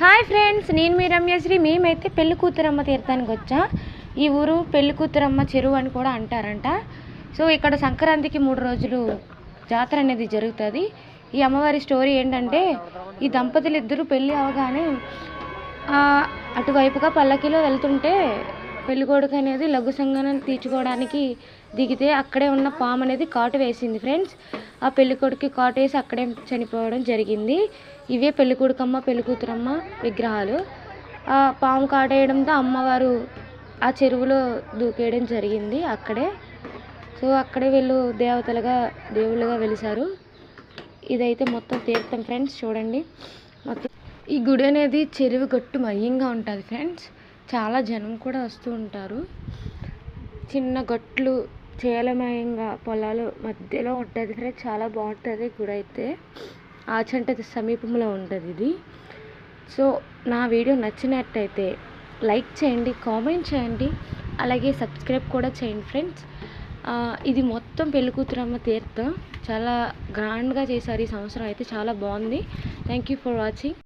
Hi friends, నేను మీ రమ్యశ్రీ. మేమైతే పెళ్లి కూతురమ్మ తీర్థానికి వచ్చా. ఈ ఊరు పెళ్లి కూతురమ్మ చెరువు అని కూడా అంటారంట. సో ఇక్కడ సంక్రాంతికి 3 రోజులు జాతర అనేది జరుగుతుంది. ఈ అమ్మవారి స్టోరీ ఏంటంటే, ఈ దంపతులు ఇద్దరు పెళ్ళి అవగానే అటువైపుగా పల్లకిలో వెళ్తుంటే పెళ్లి కొడుకు అనేది లఘు సంగనం తీర్చుకోవడానికి దిగితే అక్కడే ఉన్న పాము అనేది కాటు వేసింది ఫ్రెండ్స్. ఆ పెళ్లి కొడుకు కాటు వేసి అక్కడే చనిపోవడం జరిగింది. ఇవే పెళ్లి కొడుకమ్మ పెళ్లి కూతురమ్మ విగ్రహాలు. ఆ పాము కాటేయడంతో అమ్మవారు ఆ చెరువులో దూకేయడం జరిగింది అక్కడే. సో అక్కడే వీళ్ళు దేవుళ్ళుగా వెలిసారు. ఇదైతే మొత్తం తీర్థం ఫ్రెండ్స్. చూడండి, మొత్తం ఈ గుడి అనేది చెరువు గట్టు మయంగా ఉంటుంది ఫ్రెండ్స్. చాలా జనం కూడా వస్తూ ఉంటారు. చిన్న గట్లు చేలమయంగా పొలాలు మధ్యలో ఉంటుంది ఫ్రెండ్స్. చాలా బాగుంటుంది గుడి అయితే. ఆచంట సమీపంలో ఉంటుంది ఇది. సో నా వీడియో నచ్చినట్టయితే లైక్ చేయండి, కామెంట్ చేయండి, అలాగే సబ్స్క్రైబ్ కూడా చేయండి ఫ్రెండ్స్. ఇది మొత్తం పెళ్లి కూతురమ్మ తీర్థం. చాలా గ్రాండ్గా చేశారు ఈ సంవత్సరం అయితే. చాలా బాగుంది. Thank you for watching.